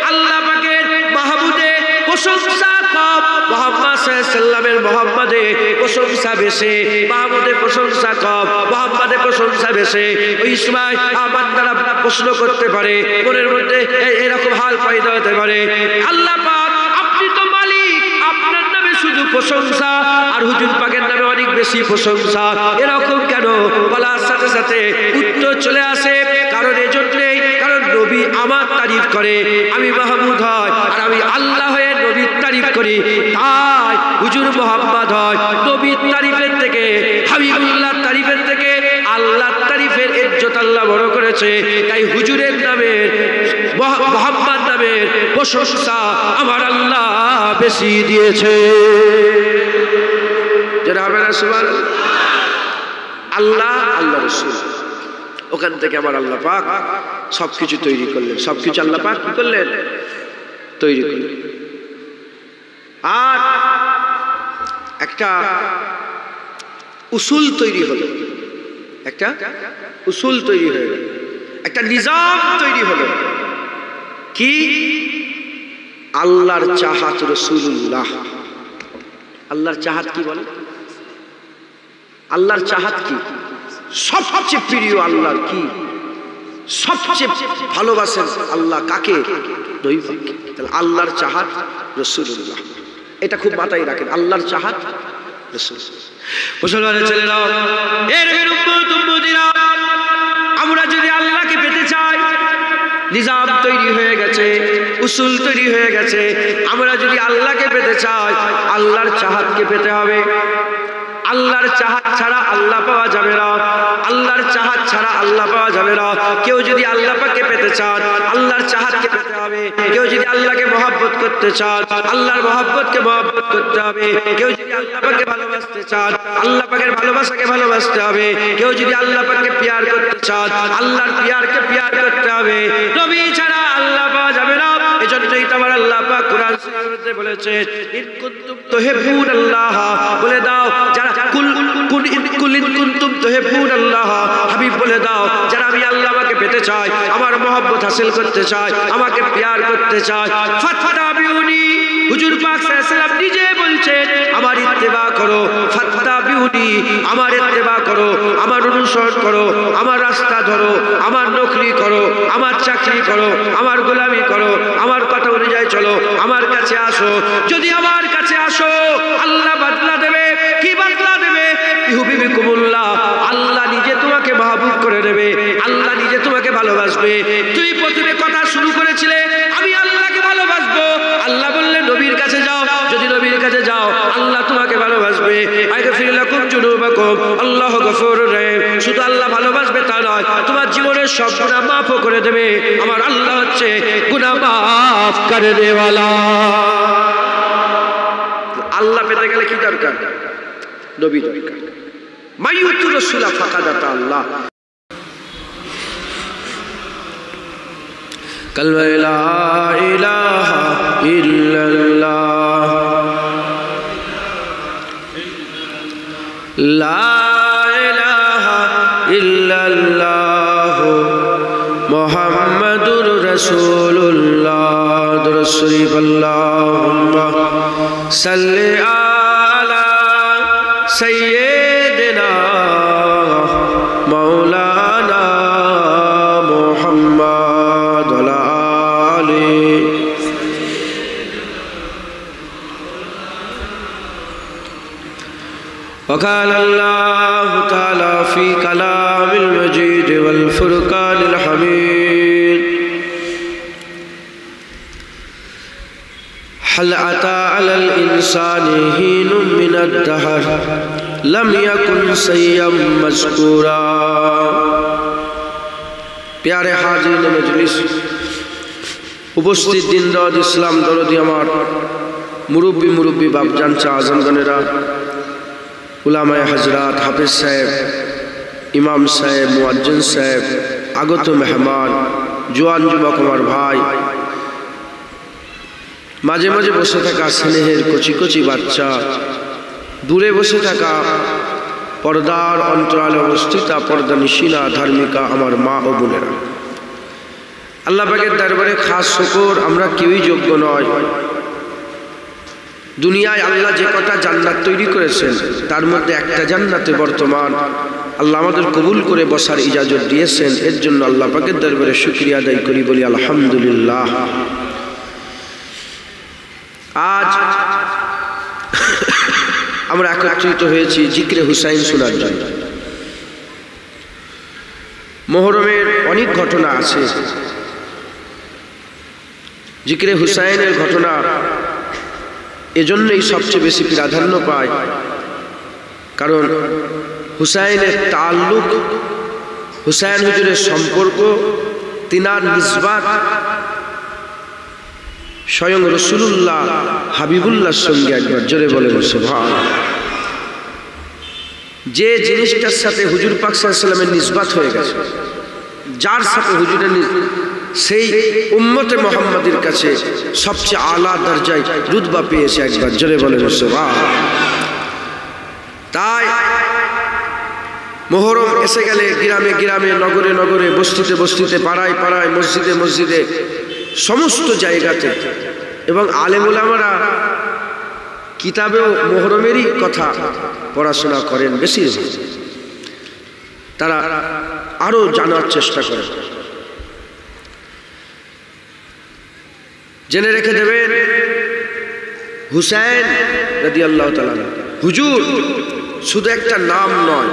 আল্লাহ পাকের মাহমুদে প্রশংসা কম, মুহাম্মদ সাল্লাল্লাহু আলাইহি সাল্লামের মুহাম্মাদে প্রশংসা বেশি, মাহমুদে প্রশংসা কম, মুহাম্মাদে প্রশংসা বেশি। ওই সময় বান্দারা প্রশ্ন করতে পারে, মনের মধ্যে এরকম হাল পয়দা হতে পারে, আল্লাহ পাক আপনি তো মালিক, আপনার নামে শুধু প্রশংসা আর হুজুর পাকের নামে অনেক বেশি প্রশংসা, এরকম কেন? বলার সাথে সাথে উত্তর চলে আসে, কারণ এজন্যই, কারণ নবী আমার তারিফ করে, আমি মাহমুদ হয় আর আমি আল্লাহ হয়ে নবীর তারিফ করি, তাই হুজুর মুহাম্মদ হয় নবীর তারিফের থেকে, হাবিবুল্লাহর তারিফের থেকে আল্লাহর তারিফের ইজ্জত আল্লাহ বড় করেছে। তাই হুজুরের নামের, মুহাম্মদ নামের প্রশংসা আমার আল্লাহ বেশি দিয়েছে। যারা হবে না সুবহানাল্লাহ। আল্লাহ, আল্লাহ রাসূল, ওখান থেকে আমার আল্লাহ পাক সবকিছু তৈরি করলেন, সবকিছু আল্লাহ পাক কি করলেন? তৈরি করলেন। আর একটা উসুল তৈরি হলো, একটা উসুল তৈরি হয়ে গেল, একটা নিজাম তৈরি হলো। কি? আল্লাহর চাহাত রাসূলুল্লাহ। আল্লাহর চাহাত কি বলে? আল্লাহর চাহাত কি? সবচেয়ে প্রিয় আল্লাহর কি? সবচেয়ে ভালোবাসেন আল্লাহ কাকে? নবী পাককে। তাহলে আল্লাহর চাহাত রাসূলুল্লাহ, এটা খুব মাথায় রাখেন। আল্লাহর চাহাত রাসূল। মুসলমানের ছেলেরা, এর উম্মত উম্মতিরা, আমরা যদি আল্লাহকে পেতে চাই, নিজাম তৈরি হয়ে গেছে, উসুল তৈরি হয়ে গেছে। আমরা যদি আল্লাহকে পেতে চাই, আল্লাহর চাহাতকে পেতে হবে। আল্লাহর চাহাত ছাড়া আল্লাহ পাওয়া যাবে না, আল্লাহর চাহাত ছাড়া আল্লাহ পাওয়া যাবে না। কেউ যদি আল্লাহ পাককে পেতে চান, আল্লাহর চাহাতকে পেতে হবে। কেউ যদি আল্লাহকে মহব্বত করতে চান, আল্লাহর মহব্বতকে মহব্বত করতে হবে। কেউ যদি আল্লাহ পাককে ভালোবাসতে চান, আল্লাহ পাকের ভালোবাসাকে ভালোবাসতে হবে। কেউ যদি আল্লাহ পাককে পিয়ার করতে চান, আল্লাহর পিয়ারকে পিয়ার করতে হবে। নবী ছাড়া আল্লাহ পাওয়া যাবে না। এজন্যই তো আমার আল্লাহ পাক কুরআন শরীফে বলেছেন, ইন কুনতুম তুহিব্বুনাল্লাহ, বলে দাও যারা কুনতুম তুহিব্বুনাল্লাহ, হাবিব বলে দাও যারা আমি আল্লাহ আমাকে পেতে চাই, আমার মহব্বত হাসিল করতে চাই, আমাকে প্যার করতে চাই, ফাত্তাবিউনি। হুজুর পাক সাল্লাল্লাহু আলাইহি ওয়াসাল্লাম নিজে বলছেন, আমার ইত্তেবা করো, ফাত্তাবিউনি, আমার ইত্তেবা করো, আমার অনুসরণ করো, আমার রাস্তা ধরো, আমার নকরি করো, আমার চাকরি করো, আমার গোলামি করো, আমার কথা অনুযায়ী চলো, আমার কাছে আসো। যদি আমার কাছে আসো, আল্লাহ বদলা দেবে। কি বদলা দেবে? ইউহিব্বুকুমুল্লাহ, আল্লাহ নিজে তোমাকে মাহবুব করে দেবে, আল্লাহ নিজে তোমাকে ভালোবাসবে। তুমি প্রথমে কথা শুরু করেছিলে আমি আল্লাহকে ভালোবাসবো, আল্লাহ বললেন নবীর কাছে যাও। যদি নবীর কাছে যাও, আল্লাহ তোমাকে ভালোবাসবে। আইগফির লাকুম যুনুবাকুম, আল্লাহু গফুরুর রহিম। শুধু আল্লাহ ভালোবাসবে তা নয়, তোমার জীবনের সব গুনাহ মাফও করে দেবে। আমার আল্লাহ হচ্ছে গুনাহ মাফ করে দেওয়ালা। আল্লাহ পেতে গেলে কি দরকার? নবী দরকার। মাইয়ুতুর রাসূলা ফাকাদাতা আল্লাহ। কালমা লা ইলাহা ইল্লাল্লাহ, লা ইলাহা ইল্লাল্লাহ, মুহাম্মাদুর রাসূলুল্লাহ। দুরূদ শরীফ। আল্লাহুম্মা সাল্লি আলা সাইয়্যিদিনা মাওলানা মুহাম্মাদ ওয়া আলা আলিহি। وقال الله تعالى في كلام المجيد والفرقان الحميد، هل أتى على الإنسان حين من الدهر لم يكن شيئا مذكورا। प्यारे हाजिर मजलिस, उपस्थित दिन रात इस्लाम दरदी आमार मुरब्बी मुरब्बी बापजान चा आजमगणेरा, उलामाए हजरात, हाफिज साहेब, इमाम साहेब, मुअज्जिन साहेब, आगत मेहमान, जवान युवक आमार भाई, মাঝে মাঝে বসে থাকা স্নেহের কচি কচি বাচ্চা, দূরে বসে থাকা পর্দার অন্তরালে অবস্থিতা পর্দা নিশিনা ধার্মিকা আমার মা ও বোনেরা, আল্লাহ পাকের দরবারে খাস শুকর, আমরা কেউই যোগ্য নয়। দুনিয়ায় আল্লাহ যে কটা জান্নাত তৈরি করেছেন তার মধ্যে একটা জান্নাতে বর্তমান আল্লাহ আমাদের কবুল করে বসার ইজাজত দিয়েছেন। এর জন্য আল্লাহ পাকের দরবারে শুকরিয়া আদায় করি, বলি আলহামদুলিল্লাহ। আজ আমরা একত্রিত হয়েছি জিক্রে হুসাইন শোনার জন্য। মুহররমের অনেক ঘটনা আছে, জিক্রে হুসাইনের ঘটনা এজন্যই সবচেয়ে বেশি প্রাধান্য পায়, কারণ হুসাইনের তাল্লুক, হুসাইন হুজুরের সম্পর্ক, তিনার নিসবাত স্বয়ং রাসূলুল্লাহ হাবিবুল্লাহর সঙ্গে। একবার জোরে বলেন সুবহানাল্লাহ। যে জিনিসটার সাথে হুজুর পাক সাল্লাল্লাহু আলাইহি ওয়াসাল্লামের নিসবাত হয়ে গেছে, যার সাথে হুজুরের সেই উম্মতে মুহাম্মাদের কাছে সবচেয়ে আলা দরজায় রুতবা পেয়েছে। একবার জোরে বলেন সুবহানাল্লাহ। তাই মুহররম এসে গেলে গ্রামে গ্রামে, নগরে নগরে, বস্তিতে বস্তিতে, পাড়ায় পাড়ায়, মসজিদে মসজিদে, সমস্ত জায়গাতে, এবং আলেম ওলামারা কিতাবেও মুহররমেরই কথা পড়াশোনা করেন বেশি, তারা আরো জানার চেষ্টা করেন। জেনে রেখে দেবেন, হুসাইন রাদিয়াল্লাহু তাআলা হুজুর শুধু একটা নাম নয়,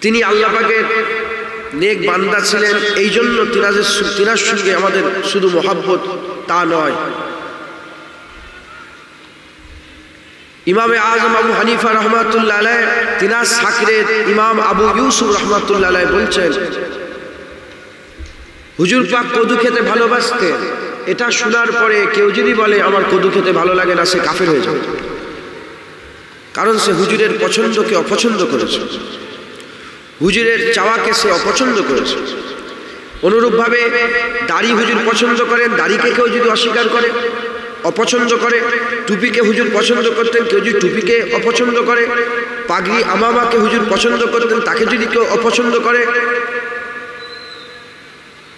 তিনি আল্লাহ পাকের নেক বান্দা ছিলেন। এই জন্য তিনার সঙ্গে আমাদের শুধু মহাব্বত তা নয়। ইমামে আজম আবু হানিফা রহমাতুল্লাহ আলাইহ, তিনার সাকরের ইমাম আবু ইউসুফ রহমাতুল্লাহ আলাইহ বলছেন, হুজুর পাক কদু খেতে ভালোবাসতেন। এটা শোনার পরে কেউ যদি বলে আমার কদু খেতে ভালো লাগে না, সে কাফের হয়ে যাবে, কারণ সে হুজুরের পছন্দকে অপছন্দ করেছে, হুজুরের চাওয়াকে সে অপছন্দ করেছে। অনুরূপভাবে দাড়ি হুজুর পছন্দ করেন, দাড়িকে কেউ যদি অস্বীকার করে, অপছন্দ করে, টুপিকে হুজুর পছন্দ করতেন, কেউ যদি টুপিকে অপছন্দ করে, পাগড়ি আমামাকে হুজুর পছন্দ করতেন, তাকে যদি কেউ অপছন্দ করে।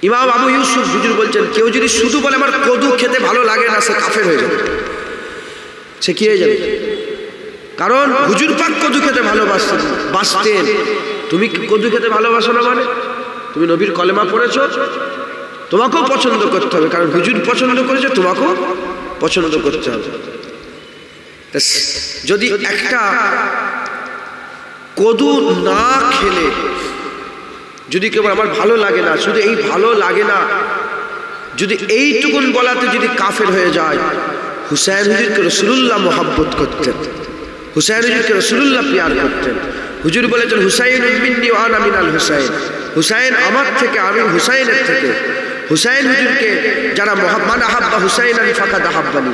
ইমাম আবু ইউসুফ হুজুর বলছেন, কেউ যদি শুধু বলে আমার কদু খেতে ভালো লাগে না, সে কাফের হয়ে যাবে, সে কি হয়ে যাবে? কারণ হুজুর পাক কদু খেতে ভালোবাসতেন। তুমি কদু খেতে ভালোবাসো না মানে তুমি নবীর কলেমা পড়েছ, তোমাকেও পছন্দ করতে হবে, কারণ হুজুর পছন্দ করেছে, তোমাকেও পছন্দ করতে হবে। যদি একটা কদু না খেলে যদি কেউ আমার ভালো লাগে না, শুধু এই ভালো লাগে না, যদি এইটুকুন বলাতে যদি কাফের হয়ে যায়। হুসাইন হুজুরকে রাসূলুল্লাহ মহব্বত করতেন, হুসাইন হুজুরকে রাসূলুল্লাহ প্যার করতেন। হুজুর বলেছেন, হুসাইন মিন্নি ওয়া আনা মিনাল হুসাইন, হুসাইন আমার থেকে, আমি হুসাইনের থেকে। হুসাইন হুজুরকে যারা মান আহাব্বা হুসাইনান ফাকাদ আহাব্বানি,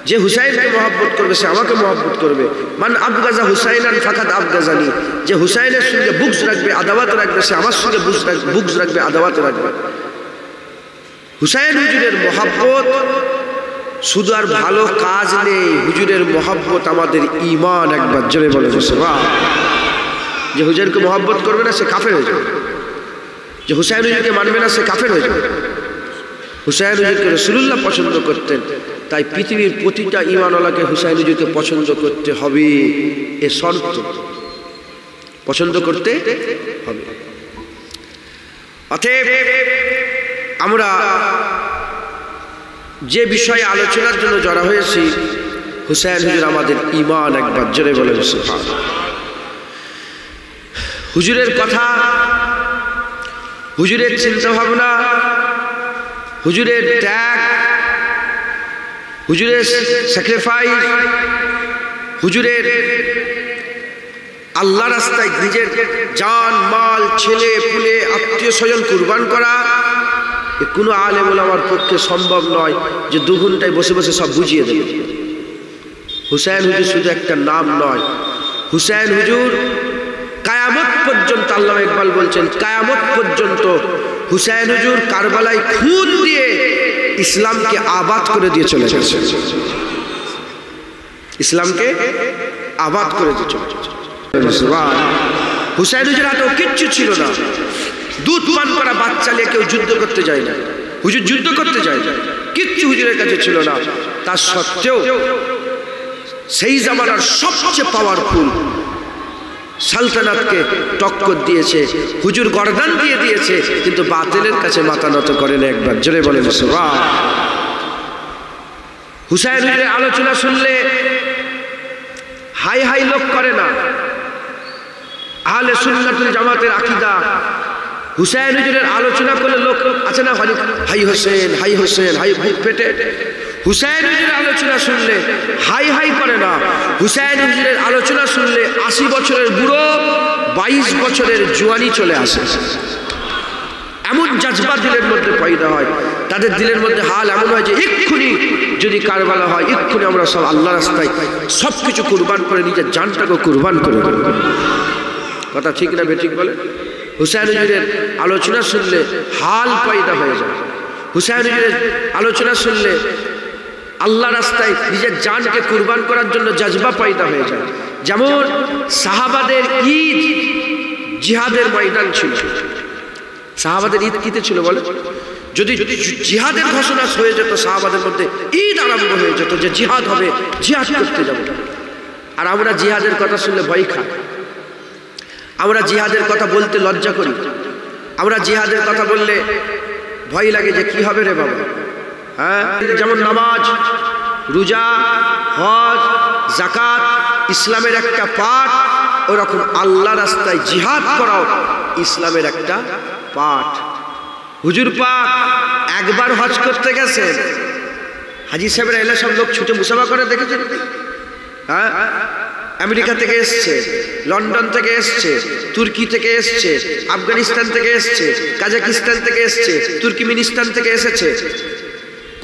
যে হুসাইনকে মহব্বত করবে সে আমাকে মহব্বত করবে। মান আবগাজা হুসাইনান ফাকাদ আবগাজানি, যে হুসাইনের সঙ্গে বুগজ রাখবে, আদাওয়াত রাখবে, সে আমার সঙ্গে বুগজ রাখবে, আদাওয়াত রাখবে। হুসাইন হুজুরের মহব্বত শুধু আর ভালো কাজ নেই, হুজুরের মহব্বত আমাদের ঈমান। একবার জোরে বলে সুবহানাল্লাহ। যে হুজুরকে মহব্বত করবে না, সে কাফের হয়ে যাবে। যে হুসাইন হুজুরকে মানবে না, সে কাফের হয়ে যাবে। হুসাইন হুজুরকে রাসূলুল্লাহ পছন্দ করতেন, তাই পৃথিবীর প্রতিটা ঈমানওয়ালাকে হুসাইন হুজুরকে পছন্দ করতে হবে, এ শর্ত, পছন্দ করতে হবে। অতএব আমরা যে বিষয়ে আলোচনার জন্য জড়া হয়েছি, হুসাইন হুজুর আমাদের ঈমান। একবার জোরে বলে সুবহানাল্লাহ। হুজুরের কথা, হুজুরের চিন্তা ভাবনা, হুজুরের ত্যাগ, হুজুরের স্যাক্রিফাইস, হুজুরের আল্লাহ রাস্তায় নিজের জান মাল, ছেলে পুলে, আত্মীয় স্বজন কুরবান করা, কোনো আলেম ওলামার পক্ষে সম্ভব নয় যে 2 ঘন্টায় বসে বসে সব বুঝিয়ে দেবে। হুসাইন হুজুর শুধু একটা নাম নয়, হুসাইন হুজুর কায়ামত পর্যন্ত, আল্লামা ইকবাল বলছেন কায়ামত পর্যন্ত হুসাইন হুজুর কারবালায় খুন দিয়ে ইসলামকে আবাদ করে দিয়ে চলে গেছে, ইসলামকে আবাদ করে দিয়ে চলে গেছে। হুসাইন হুজুর হাতেও কিচ্ছু ছিল না, দুধ পান করা বাচ্চা নিয়ে কেউ যুদ্ধ করতে যায় না, হুজুর যুদ্ধ করতে যায়, কিচ্ছু হুজুরের কাছে ছিল না। তার সত্ত্বেও সেই জামানার সবচেয়ে পাওয়ারফুল সালতানাতকে টক্কর দিয়েছে, হুজুর গর্দান দিয়ে দিয়েছে, কিন্তু বাতিলের কাছে মাথা নত করেন একবার। জোরে বলেন সুবহান। হুসাইন হুজুরের আলোচনা শুনলে হাই হাই লোক করে না। আহলে সুন্নাতুল জামাতের আকীদা, হুসাইন হুজুরের আলোচনা করলে লোক আছে না, হাই হোসেন, হাই হোসেন, হাই বুক পেটে। হুসাইন হুজুরের আলোচনা শুনলে হাই হাই করে না। হুসাইন হুজুরের আলোচনা শুনলে 80 বছরের বুড়ো 22 বছরের জোয়ানি চলে আসে। এমন জাজবা দিলের মধ্যে পয়দা হয়, তাদের দিলের মধ্যে হাল এমন হয় যে এক্ষুনি যদি কারবালা হয়, এক্ষুনি আমরা সব আল্লাহ রাস্তায় সবকিছু কুরবান করে নিজের জানটাকে কুরবান করে দেব। কথা ঠিক না বেঠিক বলে? হুসাইন হুজুরের আলোচনা শুনলে হাল পয়দা হয়ে যায়। হুসাইন হুজুরের আলোচনা শুনলে আল্লাহ রাস্তায় নিজের জানকে কুরবান করার জন্য জাজবা পয়দা হয়ে যায়। যেমন সাহাবাদের ঈদ জিহাদের ময়দান ছিল। সাহাবাদের ঈদ কিতে ছিল বলে? যদি জিহাদের ঘোষণা হয়ে যেত, সাহাবাদের মধ্যে ঈদ আরম্ভ হয়ে যেত যে জিহাদ হবে, জিহাদ করতে যাব। আর আমরা জিহাদের কথা শুনলে ভয় খাই, আমরা জিহাদের কথা বলতে লজ্জা করি, আমরা জিহাদের কথা বললে ভয় লাগে যে কি হবে রে বাবা। হ্যাঁ, যেমন নামাজ, রোজা, হজ, যাকাত ইসলামের একটা পাঠ, ওরকম আল্লাহ রাস্তায় জিহাদ করাও ইসলামের একটা পাঠ। হুজুর পাক একবার হজ করতে গেছেন, হাজি সাহেবরা এলে সব লোক ছুটে মুসাফা করে, দেখেছেন? হ্যাঁ, আমেরিকা থেকে এসছে, লন্ডন থেকে এসছে, তুর্কি থেকে এসছে, আফগানিস্তান থেকে এসছে, কাজাকিস্তান থেকে এসছে, তুর্কিমিনিস্তান থেকে এসেছে।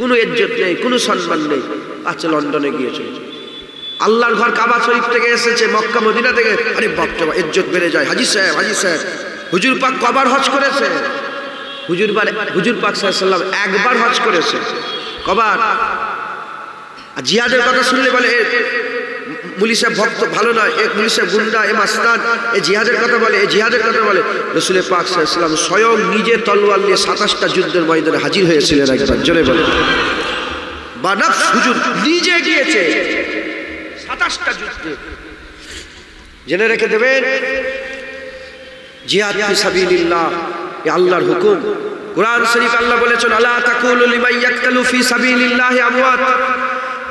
কোনো ইজ্জত নেই, কোনো সম্মান নেই। আচ্ছা, লন্ডনে গিয়েছে, আল্লাহর ঘর কাবা শরীফ থেকে এসেছে, মক্কা মদিনা থেকে, আরে বাপরে বাপ, ইজ্জত বেড়ে যায়। হাজি সাহেব, হাজি সাহেব, হুজুর পাক কবার হজ করেছে? হুজুর পাক সাল্লাল্লাহু আলাইহি ওয়াসাল্লাম একবার হজ করেছে। কবার? জিহাদের কথা শুনলে বলে মুলি সাহেব ভক্ত ভালো নয়, এক মুলি সাহেব গুন্ডা, এ মাস্তান, এ জিহাদের কথা বলে, এ জিহাদের কথা বলে। রাসূল পাক সাল্লাল্লাহু আলাইহি ওয়াসাল্লাম স্বয়ং নিজে তলোয়ার নিয়ে 27টা যুদ্ধের ময়দানে হাজির হয়েছিলেন একবার। জোরে বলে বানাফস হুজুর নিজে গিয়েছে 27টা যুদ্ধে। জেনে রেখে দেবেন, জিহাদ ফি সাবিলিল্লাহ এ আল্লাহর হুকুম। কোরআন শরীফ আল্লাহ বলেছেন, আলা তাকুলু লিমান ইয়াকতালু ফি সাবিলিল্লাহি আমওয়াত,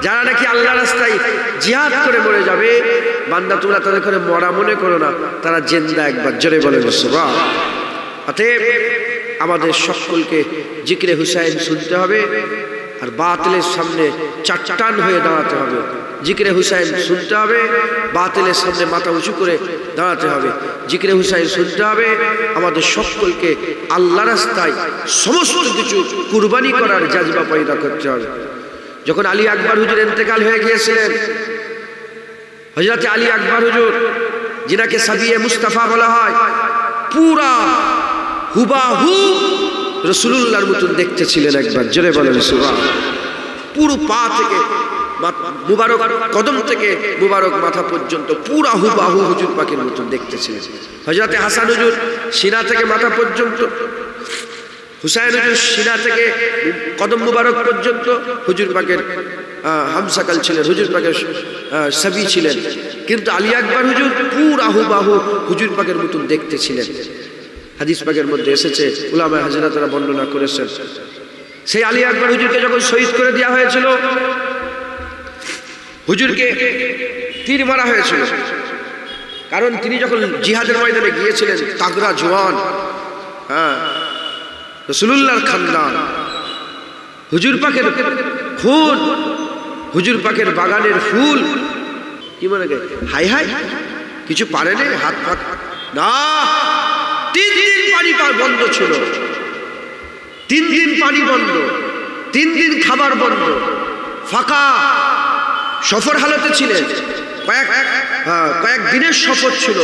যারা নাকি আল্লাহ রাস্তায় জিহাদ করে মরে যাবে, বান্দা তোমরা তাদের করে মরা মনে করো না, তারা জিন্দা। একবার জোরে বলেন সুবহান। অতএব আমাদের সকলকে জিকিরে হুসাইন শুনতে হবে আর বাতিলের সামনে চাট্টান হয়ে দাঁড়াতে হবে। জিকিরে হুসাইন শুনতে হবে, বাতিলের সামনে মাথা উঁচু করে দাঁড়াতে হবে। জিকিরে হুসাইন শুনতে হবে, আমাদের সকলকে আল্লাহ রাস্তায় সমস্ত কিছু কুরবানি করার জাজবা পয়দা করতে হবে। যখন আলী আকবর হুজুর ইন্তেকাল হয়ে গিয়েছিলেন, হযরত আলী আকবর হুজুর, যিনাকে সাবিয়ে মুস্তাফা বলা হয়, পুরা হুবাহু রাসূলুল্লাহর মতন দেখতে ছিলেন। একবার জোরে বলেন সুবহান। পুরো পা থেকে মুবারক কদম থেকে মুবারক মাথা পর্যন্ত পুরা হুবাহু হুজুর পাকের মতন দেখতে ছিলেন। হযরত হাসান হুজুর সিনা থেকে মাথা পর্যন্ত, হুসাইন হুজুর সিনা থেকে কদম মুবারক পর্যন্ত হুজুর পাকের হামসাকাল ছিলেন, হুজুর পাকের সাবি ছিলেন। কিন্তু আলী আকবর হুজুর পুরা হুবাহু হুজুর পাকের মতন দেখতে ছিলেন। হাদিস পাকের মধ্যে এসেছে, উলামা হযরতরা বর্ণনা করেছেন, সেই আলী আকবর হুজুরকে যখন শহীদ করে দেওয়া হয়েছিল, হুজুরকে তীর মারা হয়েছিল। কারণ তিনি যখন জিহাদের ময়দানে গিয়েছিলেন, তাগড়া জওয়ান, হ্যাঁ, রাসূলুল্লাহর খানদান, হুজুর পাকের খুন, হুজুর পাকের বাগানের ফুল, কি মনে করে হাই হাই কিছু পারেনি, হাত ফাত না। 3 দিন পানি বন্ধ ছিল, 3 দিন পানি বন্ধ, 3 দিন খাবার বন্ধ, ফাঁকা সফর হালতে ছিলেন। কয়েক দিনের সফর ছিল,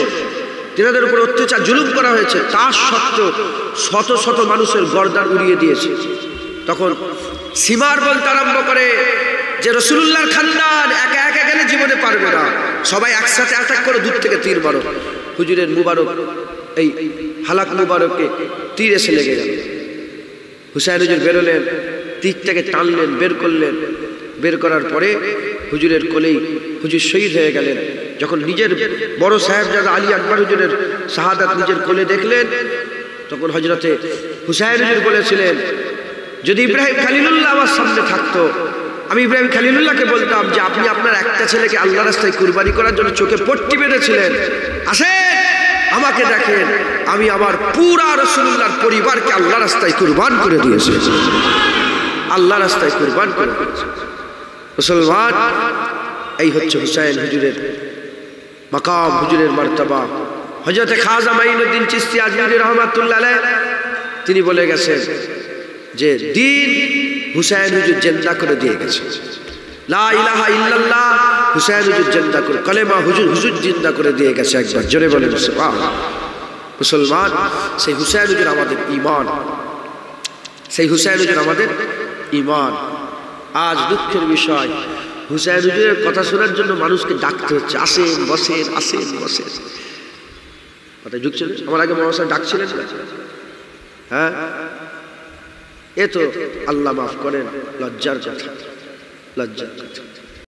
তিনাদের উপর অত্যাচার জুলুম করা হয়েছে, তার সত্ত্বেও শত শত মানুষের গর্দান উড়িয়ে দিয়েছে। তখন সীমার বলতে আরম্ভ করে যে রাসূলুল্লাহর খানদান একা একা গেলে জীবনে পারবে না, সবাই একসাথে অ্যাটাক করে দূর থেকে তীর মারো। হুজুরের মুবারক এই হালাক মুবারকে তীর এসে লেগে গেল। হুসাইন হুজুর বেরোলেন, তীরটাকে টানলেন, বের করলেন। বের করার পরে হুজুরের কোলেই হুজুর শহীদ হয়ে গেলেন। যখন নিজের বড় সাহেবজাদা আলী আকবর হুজুরের শাহাদাত নিজের কোলে দেখলেন, তখন হযরতে হুসাইন হুজুর বলেছিলেন, যদি ইব্রাহিম খলিলুল্লাহ আমার সামনে থাকতো, আমি ইব্রাহিম খলিলুল্লাহকে বলতাম যে আপনি আপনার একটা ছেলেকে আল্লাহর রাস্তায় কুরবানি করার জন্য চোখে পট্টি বেঁধেছিলেন, আসেন আমাকে দেখেন, আমি আমার পুরা রাসূলুল্লাহর পরিবারকে আল্লাহর রাস্তায় কুরবান করে দিয়েছি, আল্লাহর রাস্তায় কুরবান করে দিয়েছি। মুসলমান, এই হচ্ছে হুসাইন হুজুরের মাকাম, হুজুরের মারতাবা। হযরতে খাজা মাইনুদ্দিন চিশতি আজমিরি রহমাতুল্লাহ আলাইহ তিনি বলে গেছেন যে দিন হুসাইন হুজুর জিন্দা করে দিয়ে গেছে, লা ইলাহা ইল্লাল্লাহ হুসাইন হুজুর জিন্দা করে, কলেমা হুজুর জিন্দা করে দিয়ে গেছে। একবার জোরে বলেন সুবহানাল্লাহ। মুসলমান, সেই হুসাইন হুজুর আমাদের ঈমান, সেই হুসাইন হুজুর আমাদের ঈমান। আজ দুঃখের বিষয়, হুসাইন হুজুরের কথা শোনার জন্য মানুষকে ডাকতে হচ্ছে, আসেন বসেন, আসেন বসেন। কথা ঢুকছেন, আমার আগে মহাশয় ডাকছিলেন, হ্যাঁ, এ তো আল্লাহ মাফ করেন, লজ্জার কথা, লজ্জার কথা।